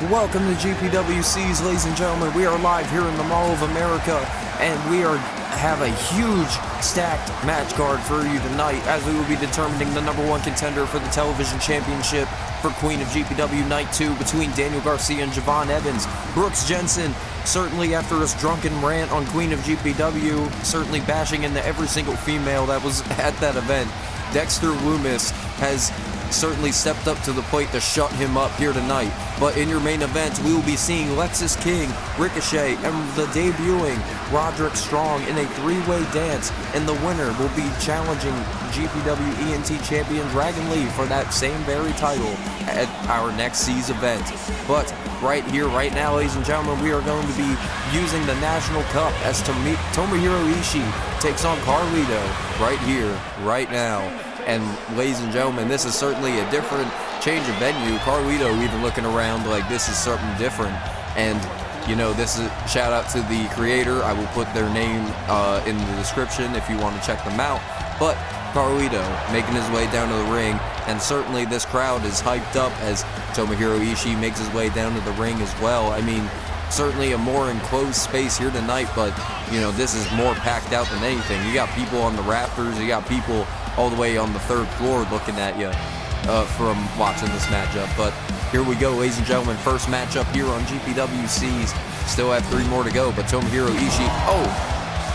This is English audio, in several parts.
Welcome to GPWCs, ladies and gentlemen. We are live here in the Mall of America, and we have a huge stacked match card for you tonight, as we will be determining the #1 contender for the television championship for Queen of GPW Night 2 between Daniel Garcia and Javon Evans. Brooks Jensen, certainly after his drunken rant on Queen of GPW, certainly bashing into every single female that was at that event. Dexter Lumis has certainly stepped up to the plate to shut him up here tonight. But in your main event, we will be seeing Lexis King, Ricochet, and the debuting Roderick Strong in a three-way dance, and the winner will be challenging GPW ENT champion Dragon Lee for that same very title at our next C's event. But right here, right now, ladies and gentlemen, we are going to be using the National Cup as Tomohiro Ishii takes on Carlito right here, right now. And ladies and gentlemen, this is certainly a different change of venue. Carlito even looking around like this is something different. And, you know, this is a shout out to the creator. I will put their name in the description if you want to check them out. But Carlito making his way down to the ring, and certainly this crowd is hyped up as Tomohiro Ishii makes his way down to the ring as well. I mean, certainly a more enclosed space here tonight, but, you know, this is more packed out than anything. You got people on the rafters, you got people all the way on the third floor looking at you from watching this matchup. But here we go, ladies and gentlemen. First matchup here on GPWCs. Still have 3 more to go, but Tomohiro Ishii,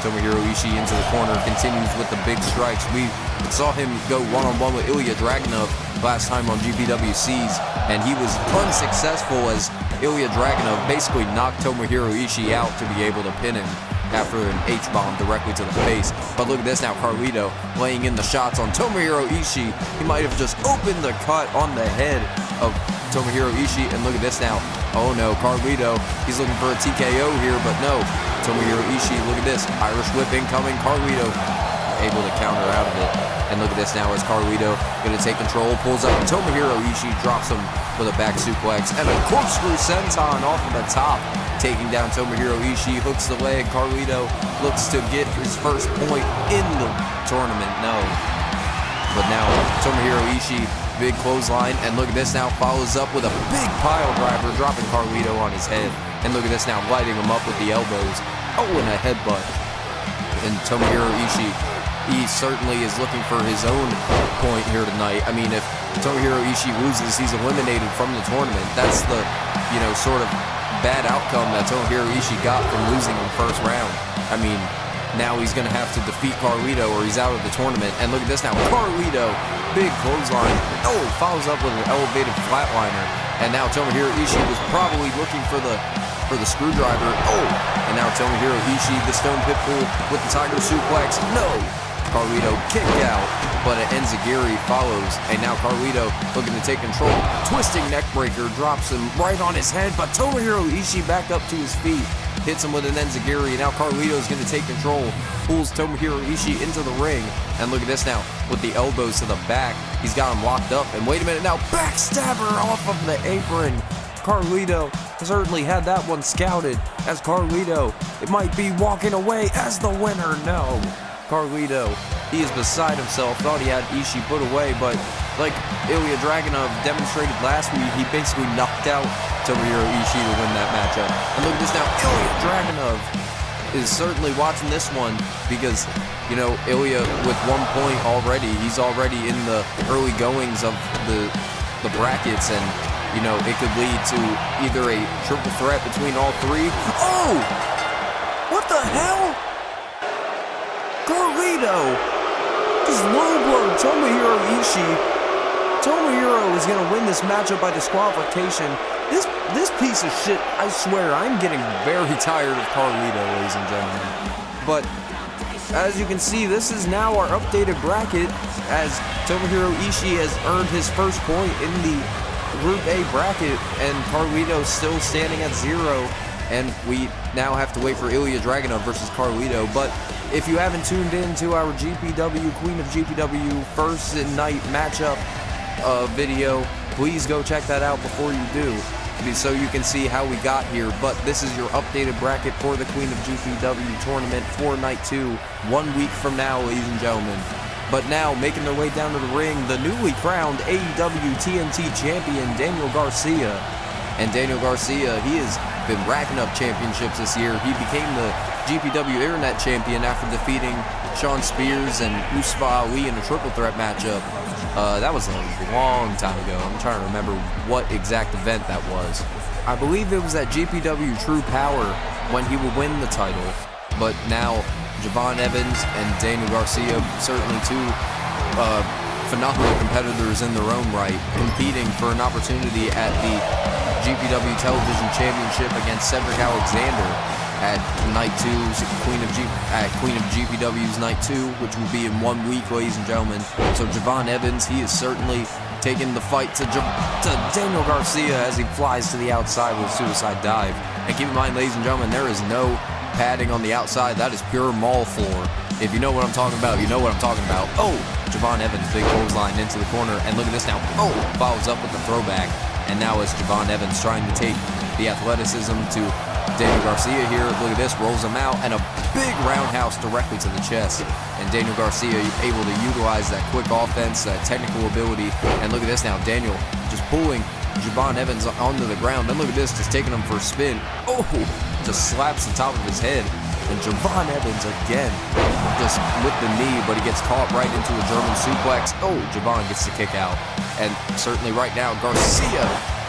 Tomohiro Ishii into the corner, continues with the big strikes. We saw him go one-on-one with Ilya Dragunov last time on GPWCs, and he was unsuccessful as Ilya Dragunov basically knocked Tomohiro Ishii out to be able to pin him after an H-bomb directly to the face. But look at this now, Carlito laying in the shots on Tomohiro Ishii. He might have just opened the cut on the head of Tomohiro Ishii, and look at this now. Oh no, Carlito, he's looking for a TKO here, but no. Tomohiro Ishii, look at this, Irish whip incoming. Carlito able to counter out of it. And look at this now as Carlito going to take control, pulls up. Tomohiro Ishii drops him with a back suplex and a corkscrew senton off of the top, taking down Tomohiro Ishii, hooks the leg. Carlito looks to get his first point in the tournament. No. But now Tomohiro Ishii, big clothesline, and look at this now, follows up with a big pile driver, dropping Carlito on his head. And look at this now, lighting him up with the elbows. Oh, and a headbutt. And Tomohiro Ishii, he certainly is looking for his own point here tonight. I mean, if Tomohiro Ishii loses, he's eliminated from the tournament. That's the, you know, sort of bad outcome that Tomohiro Ishii got from losing in the first round. I mean, now he's going to have to defeat Carlito or he's out of the tournament. And look at this now, Carlito, big clothesline. Oh, follows up with an elevated flatliner. And now Tomohiro Ishii was probably looking for the screwdriver. Oh, and now Tomohiro Ishii, the Stone Pitbull with the Tiger Suplex. No. Carlito kicked out, but an enziguri follows, and now Carlito looking to take control. Twisting neckbreaker drops him right on his head, but Tomohiro Ishii back up to his feet, hits him with an enziguri, and now Carlito is going to take control, pulls Tomohiro Ishii into the ring, and look at this now, with the elbows to the back, he's got him locked up, and wait a minute now, backstabber off of the apron. Carlito certainly had that one scouted, as Carlito, it might be walking away as the winner. No. Carlito, he is beside himself, thought he had Ishii put away, but like Ilya Dragunov demonstrated last week, he basically knocked out Tomohiro Ishii to win that matchup. And look at this now, Ilya Dragunov is certainly watching this one because, you know, Ilya with 1 point already, he's already in the early goings of the brackets, and, you know, it could lead to either a triple threat between all 3. Oh! What the hell? Carlito just low blow Tomohiro Ishii. Tomohiro is going to win this matchup by disqualification. This piece of shit, I swear, I'm getting very tired of Carlito, ladies and gentlemen. But as you can see, this is now our updated bracket, as Tomohiro Ishii has earned his first point in the Group A bracket, and Carlito still standing at 0. and we now have to wait for Ilya Dragunov versus Carlito. But if you haven't tuned in to our GPW, Queen of GPW first night matchup video, please go check that out before you do, so you can see how we got here. But this is your updated bracket for the Queen of GPW tournament for night 2, 1 week from now, ladies and gentlemen. But now, making their way down to the ring, the newly crowned AEW TNT champion, Daniel Garcia. And Daniel Garcia, he has been racking up championships this year. He became the GPW Internet champion after defeating Sean Spears and Mustafa Ali in a triple threat matchup. That was a long time ago. I'm trying to remember what exact event that was. I believe it was at GPW True Power when he would win the title. But now, Javon Evans and Daniel Garcia, certainly two phenomenal competitors in their own right, competing for an opportunity at the GPW Television Championship against Cedric Alexander at Night 2's Queen of GPW's Night 2, which will be in 1 week, ladies and gentlemen. So Javon Evans, he is certainly taking the fight to Daniel Garcia as he flies to the outside with a suicide dive. And keep in mind, ladies and gentlemen, there is no padding on the outside. That is pure mall floor. If you know what I'm talking about, you know what I'm talking about. Oh, Javon Evans, big clothesline into the corner, and look at this now. Oh, follows up with the throwback. And now it's Javon Evans trying to take the athleticism to Daniel Garcia here. Look at this, rolls him out, and a big roundhouse directly to the chest. And Daniel Garcia able to utilize that quick offense, that technical ability. And look at this now, Daniel just pulling Javon Evans onto the ground. And look at this, just taking him for a spin. Oh, just slaps the top of his head. And Javon Evans again, just with the knee, but he gets caught right into a German suplex. Oh, Javon gets the kick out. And certainly right now, Garcia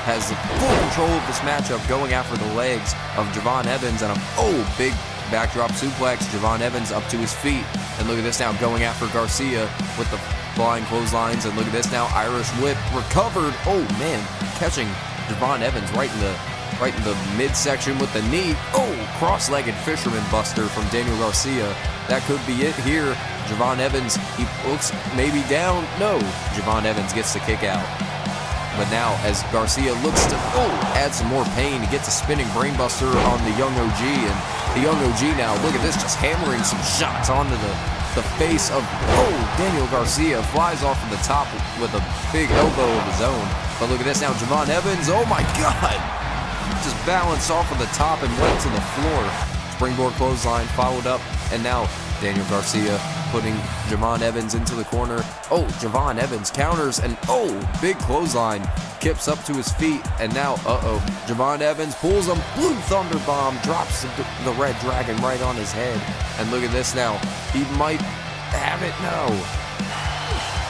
has the full control of this matchup, going after the legs of Javon Evans. And a big backdrop suplex. Javon Evans up to his feet. And look at this now, going after Garcia with the flying clotheslines. And look at this now, Irish whip recovered. Oh man, catching Javon Evans right in the midsection with the knee. Oh, cross-legged fisherman buster from Daniel Garcia. That could be it here. Javon Evans, he looks maybe down. No, Javon Evans gets the kick out. But now, as Garcia looks to add some more pain, he gets a spinning brainbuster on the young OG. And the young OG now, look at this, just hammering some shots onto the face of, Daniel Garcia. Flies off of the top with a big elbow of his own. But look at this now, Javon Evans, oh my God! Just balanced off of the top and went to the floor. Springboard clothesline followed up, and now Daniel Garcia putting Javon Evans into the corner. Oh, Javon Evans counters, and big clothesline. Kips up to his feet, and now, Javon Evans pulls him. Blue Thunder Bomb drops the Red Dragon right on his head. And look at this now. He might have it, no.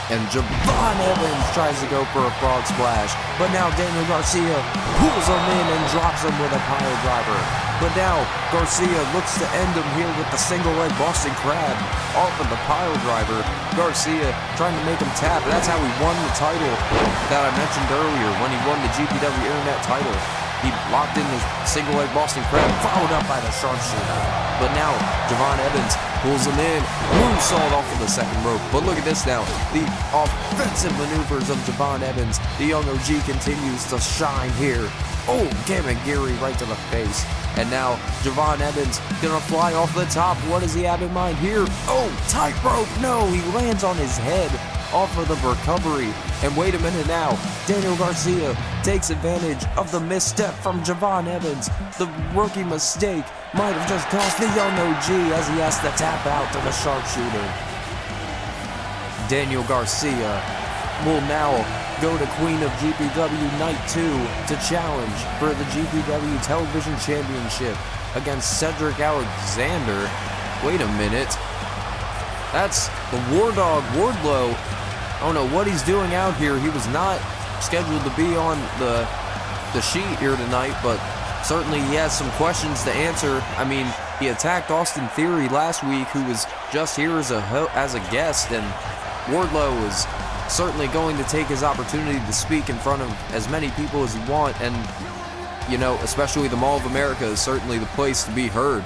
And Javon Evans tries to go for a frog splash, but now Daniel Garcia pulls him in and drops him with a pile driver. But now Garcia looks to end him here with the single leg Boston Crab off of the pile driver. Garcia trying to make him tap. That's how he won the title that I mentioned earlier when he won the GPW Internet title. He locked in the single leg Boston Crab, followed up by the sharpshooter. But now Javon Evans pulls him in, moonsault off of the second rope. But look at this now, the offensive maneuvers of Javon Evans. The young OG continues to shine here. Oh, Gamagiri right to the face. And now Javon Evans gonna fly off the top. What does he have in mind here? Oh, tightrope, no, he lands on his head off of the recovery. And wait a minute now, Daniel Garcia takes advantage of the misstep from Javon Evans. The rookie mistake might have just cost the young OG as he has to tap out to the sharpshooter. Daniel Garcia will now go to Queen of GPW Night 2 to challenge for the GPW Television Championship against Cedric Alexander. Wait a minute. That's the War Dog Wardlow. I don't know what he's doing out here. He was not scheduled to be on the sheet here tonight, but certainly he has some questions to answer. I mean, he attacked Austin Theory last week, who was just here as a guest, and Wardlow was certainly going to take his opportunity to speak in front of as many people as he wants, and, you know, especially the Mall of America is certainly the place to be heard.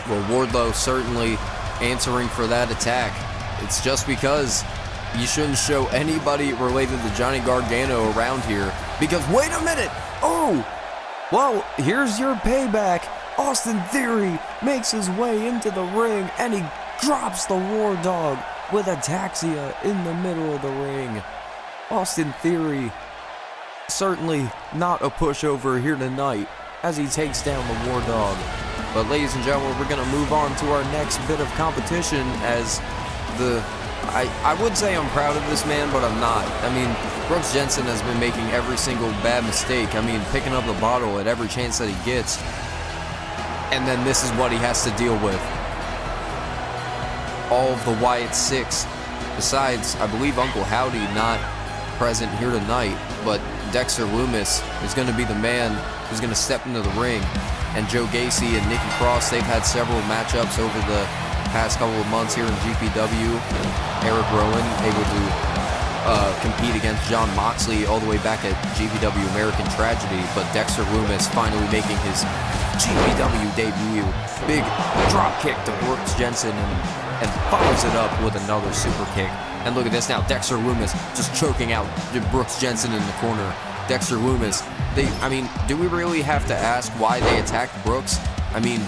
Well, Wardlow certainly answering for that attack. It's just because you shouldn't show anybody related to Johnny Gargano around here. Because, wait a minute! Oh! Well, here's your payback. Austin Theory makes his way into the ring, and he drops the War Dog with ataxia in the middle of the ring. Austin Theory, certainly not a pushover here tonight as he takes down the War Dog. But ladies and gentlemen, we're going to move on to our next bit of competition as I would say I'm proud of this man, but I'm not. I mean, Brooks Jensen has been making every single bad mistake. I mean, picking up the bottle at every chance that he gets. And then this is what he has to deal with. All of the Wyatt Six. Besides, I believe Uncle Howdy not present here tonight, but Dexter Lumis is going to be the man who's going to step into the ring. And Joe Gacy and Nikki Cross, they've had several matchups over the past couple of months here in GPW. Eric Rowan able to compete against John Moxley all the way back at GPW American Tragedy, but Dexter Lumis finally making his GPW debut. Big drop kick to Brooks Jensen and follows it up with another super kick. And look at this now, Dexter Lumis just choking out Brooks Jensen in the corner. Dexter Lumis, I mean, do we really have to ask why they attacked Brooks? I mean,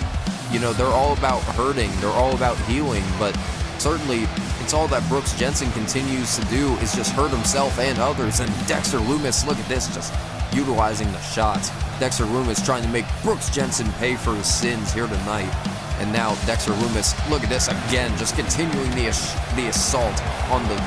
you know, they're all about hurting, they're all about healing, but certainly it's all that Brooks Jensen continues to do is just hurt himself and others. And Dexter Lumis, look at this, just utilizing the shots. Dexter Lumis trying to make Brooks Jensen pay for his sins here tonight. And now Dexter Lumis, look at this again, just continuing the assault on the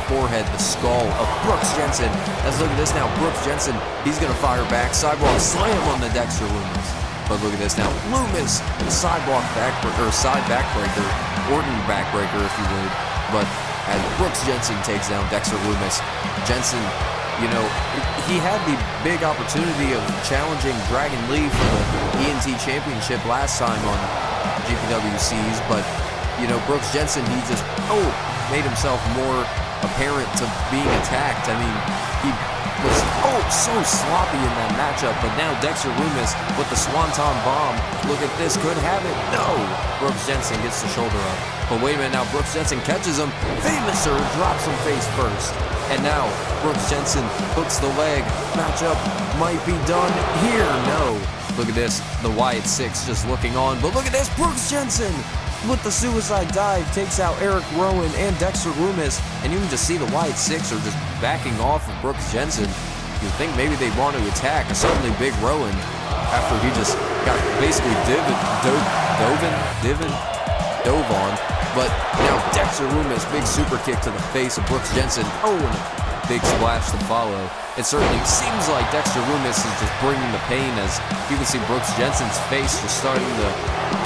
forehead, the skull of Brooks Jensen. Let's look at this now, Brooks Jensen, he's going to fire back, sidewalk slam on the Dexter Lumis. But look at this now, Lumis, the sidewalk backbreaker, or side backbreaker, Orton backbreaker if you would. But as Brooks Jensen takes down Dexter Lumis, Jensen, you know, he had the big opportunity of challenging Dragon Lee for the ENT Championship last time on GPWCs, but, you know, Brooks Jensen, he just, made himself more apparent to being attacked. I mean, he was, so sloppy in that matchup, but now Dexter Lumis with the Swanton Bomb, look at this, could have it, no! Brooks Jensen gets the shoulder up, but wait a minute now, Brooks Jensen catches him, Famouser drops him face first, and now Brooks Jensen hooks the leg, matchup might be done here, no! Look at this, the Wyatt Six just looking on, but look at this, Brooks Jensen with the suicide dive takes out Eric Rowan and Dexter Lumis, and you can just see the Wyatt Six are just backing off of Brooks Jensen. You'd think maybe they'd want to attack, certainly Big Rowan, after he just got basically dove on, but now Dexter Lumis, big super kick to the face of Brooks Jensen, and a big splash to follow. It certainly seems like Dexter Lumis is just bringing the pain, as you can see Brooks Jensen's face just starting to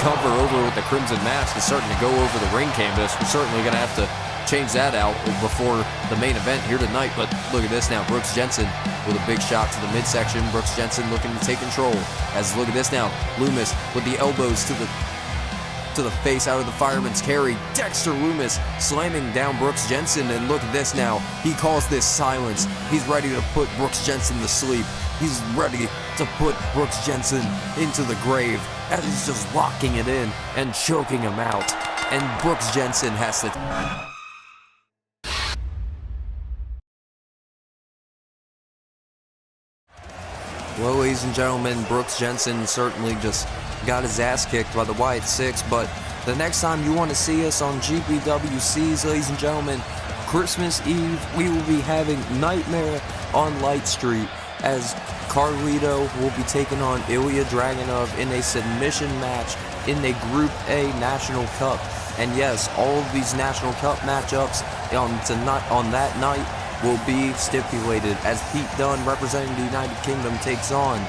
cover over with the Crimson Mask. It's starting to go over the ring canvas. We're certainly going to have to change that out before the main event here tonight, but look at this now, Brooks Jensen with a big shot to the midsection. Brooks Jensen looking to take control, as look at this now, Lumis with the elbows to the face out of the fireman's carry. Dexter Lumis slamming down Brooks Jensen, and look at this now, he calls this silence. He's ready to put Brooks Jensen to sleep. He's ready to put Brooks Jensen into the grave, as he's just locking it in and choking him out. And Brooks Jensen has to... Well, ladies and gentlemen, Brooks Jensen certainly just got his ass kicked by the Wyatt Six, but the next time you want to see us on GPWCs, ladies and gentlemen, Christmas Eve, we will be having Nightmare on Light Street, as Carlito will be taking on Ilya Dragunov in a submission match in the Group A National Cup. And yes, all of these National Cup matchups on that night will be stipulated, as Pete Dunne representing the United Kingdom takes on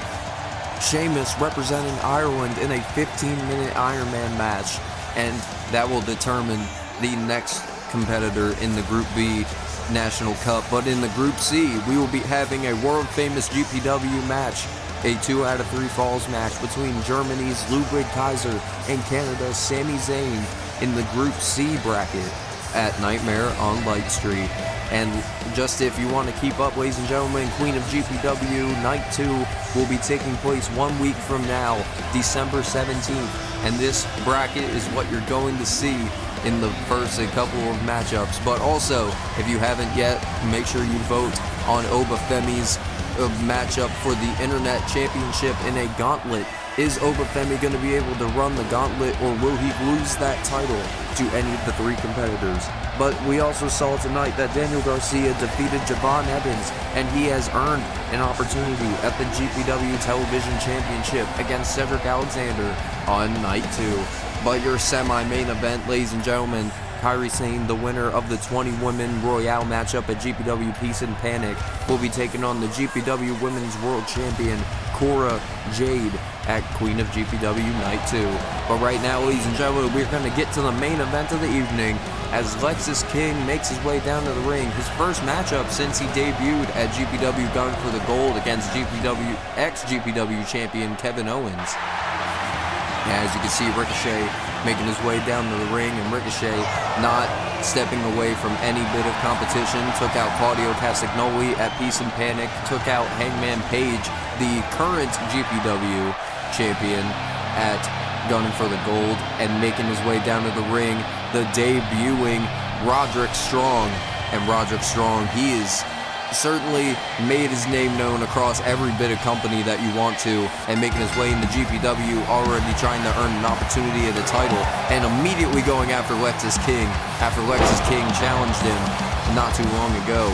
Sheamus representing Ireland in a 15-minute Iron Man match, and that will determine the next competitor in the Group B National Cup. But in the Group C, we will be having a world-famous GPW match, a 2 out of 3 falls match between Germany's Ludwig Kaiser and Canada's Sami Zayn in the Group C bracket at Nightmare on Light Street. And just if you want to keep up, ladies and gentlemen, Queen of GPW Night 2 will be taking place 1 week from now, December 17th, and this bracket is what you're going to see in the first couple of matchups. But also, if you haven't yet, make sure you vote on Obafemi's matchup for the Internet Championship in a gauntlet. Is Obafemi going to be able to run the gauntlet, or will he lose that title to any of the three competitors? But we also saw tonight that Daniel Garcia defeated Javon Evans, and he has earned an opportunity at the GPW Television Championship against Cedric Alexander on night 2. But your semi-main event, ladies and gentlemen, Kairi Sane, the winner of the 20-women Royale matchup at GPW Peace and Panic, will be taking on the GPW Women's World Champion, Cora Jade, at Queen of GPW Night 2. But right now, ladies and gentlemen, we're going to get to the main event of the evening as Lexis King makes his way down to the ring. His first matchup since he debuted at GPW Gun for the Gold against ex-GPW champion Kevin Owens. As you can see, Ricochet making his way down to the ring, and Ricochet not stepping away from any bit of competition. Took out Claudio Castagnoli at Peace and Panic, took out Hangman Page, the current GPW champion, at Gunning for the Gold, and making his way down to the ring, the debuting Roderick Strong. And Roderick Strong, he is certainly made his name known across every bit of company that you want to, and making his way into GPW, already trying to earn an opportunity at the title, and immediately going after Lexis King, after Lexis King challenged him not too long ago,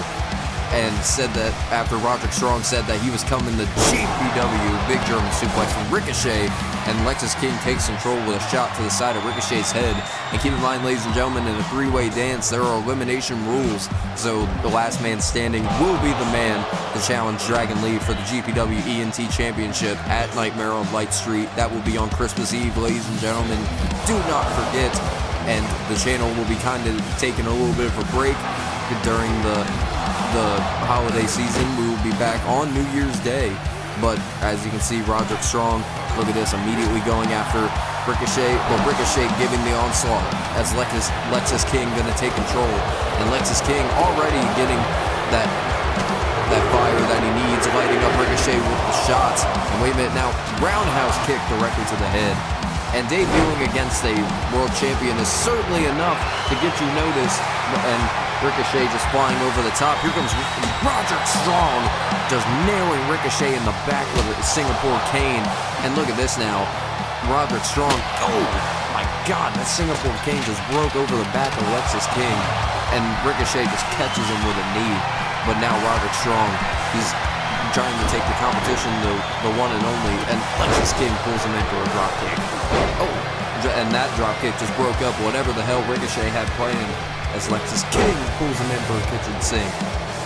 and said that after Roderick Strong said that he was coming to GPW, big German suplex from Ricochet, and Lexis King takes control with a shot to the side of Ricochet's head. And keep in mind, ladies and gentlemen, in a three-way dance, there are elimination rules, so the last man standing will be the man to challenge Dragon Lee for the GPW ENT Championship at Nightmare on Light Street. That will be on Christmas Eve, ladies and gentlemen. Do not forget, and the channel will be kind of taking a little bit of a break during the holiday season. We will be back on New Year's Day. But as you can see, Roderick Strong, look at this, immediately going after Ricochet, but Ricochet giving the onslaught as Lexis King going to take control. And Lexis King already getting that fire that he needs, lighting up Ricochet with the shots. And wait a minute now, roundhouse kick directly to the head. And debuting against a world champion is certainly enough to get you noticed. And Ricochet just flying over the top. Here comes Roderick Strong, just nailing Ricochet in the back with a Singapore cane. And look at this now, Roderick Strong, oh my God, that Singapore cane just broke over the back of Lexis King. And Ricochet just catches him with a knee. But now Roderick Strong, he's trying to take the competition to the one and only, and Lexis King pulls him in for a drop kick. Oh, and that drop kick just broke up whatever the hell Ricochet had planned, as Lexis King pulls him in for a kitchen sink.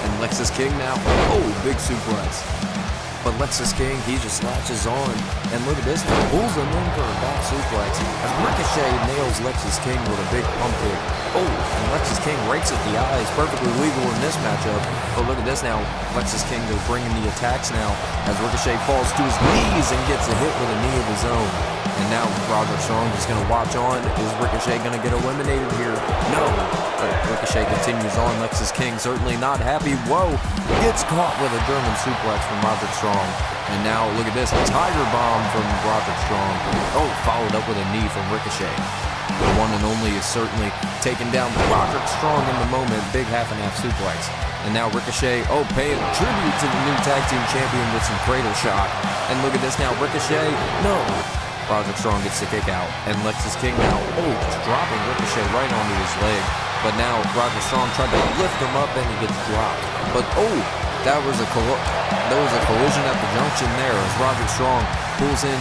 And Lexis King now, oh, big suplex. But Lexis King, he just latches on, and look at this, he pulls him in for a back suplex, as Ricochet nails Lexis King with a big pump kick. Oh, and Lexis King rakes at the eyes, perfectly legal in this matchup. But look at this now, Lexis King goes bringing the attacks now, as Ricochet falls to his knees and gets a hit with a knee of his own. And now Roderick Strong is going to watch on. Is Ricochet going to get eliminated here? No. But Ricochet continues on. Lexis King certainly not happy. Whoa. Gets caught with a German suplex from Roderick Strong. And now look at this. Tiger bomb from Roderick Strong. Oh, followed up with a knee from Ricochet. The one and only is certainly taking down Roderick Strong in the moment. Big half and half suplex. And now Ricochet, oh, paying tribute to the new tag team champion with some cradle shot. And look at this now. Ricochet, no. Roderick Strong gets the kick out, and Lexis King now, oh, just dropping Ricochet right onto his leg. But now Roderick Strong tried to lift him up, and he gets dropped. But oh, there was a collision at the junction there as Roderick Strong pulls in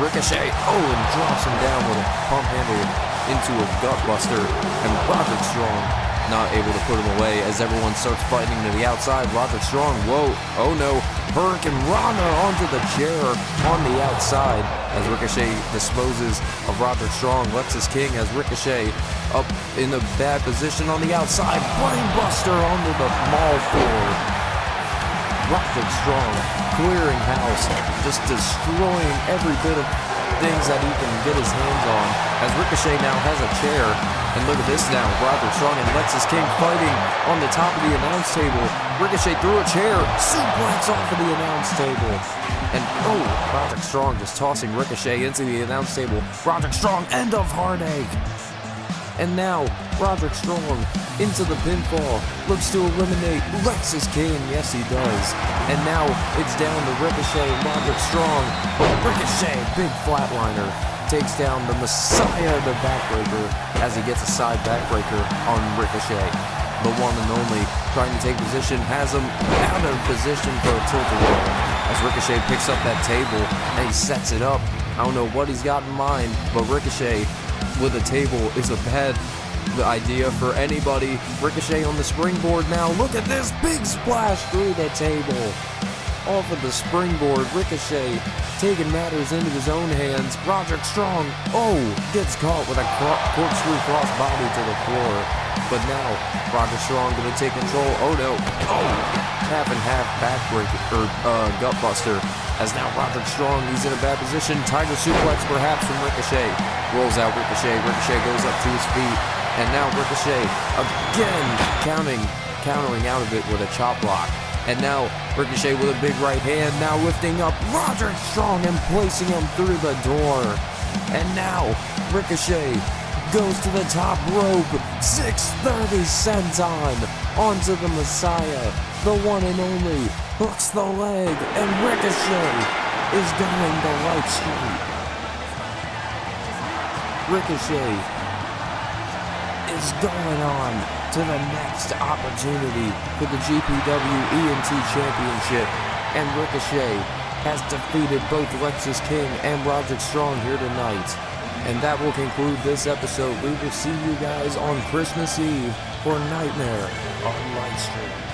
Ricochet, oh, and drops him down with a pump handle into a gutbuster. And Roderick Strong not able to put him away as everyone starts fighting to the outside. Roderick Strong, whoa, oh no, Hurricane Rana onto the chair on the outside as Ricochet disposes of Roderick Strong. Lexis King has Ricochet up in a bad position on the outside. Brainbuster onto the mall floor. Roderick Strong clearing house, just destroying every bit of things that he can get his hands on as Ricochet now has a chair. And look at this now, Roderick Strong and Lexis King fighting on the top of the announce table. Ricochet threw a chair, suplex off of the announce table. And oh, Roderick Strong just tossing Ricochet into the announce table. Roderick Strong, end of Heartache. And now, Roderick Strong into the pinfall, looks to eliminate Lexis King, yes he does. And now, it's down to Ricochet and Roderick Strong, but Ricochet, big flatliner, takes down the Messiah, the backbreaker, as he gets a side backbreaker on Ricochet. The one and only, trying to take position, has him out of position for a tilt-a-whirl, as Ricochet picks up that table, and he sets it up. I don't know what he's got in mind, but Ricochet with a table is a bad idea for anybody. Ricochet on the springboard now. Look at this big splash through the table. Off of the springboard, Ricochet taking matters into his own hands. Roderick Strong, gets caught with a corkscrew crossbody to the floor. But now, Roderick Strong gonna take control. Oh no. Half and half backbreaker, gutbuster. As now Roderick Strong, he's in a bad position. Tiger suplex perhaps from Ricochet. Rolls out Ricochet. Ricochet goes up to his feet. And now Ricochet again countering out of it with a chop block. And now Ricochet with a big right hand, now lifting up Roderick Strong and placing him through the door. And now Ricochet goes to the top rope, 630 senton onto the Messiah, the one and only, hooks the leg, and Ricochet is going the right street. Ricochet is going on to the next opportunity for the GPW ENT Championship, and Ricochet has defeated both Lexis King and Roderick Strong here tonight. And that will conclude this episode. We will see you guys on Christmas Eve for Nightmare on Lightstream.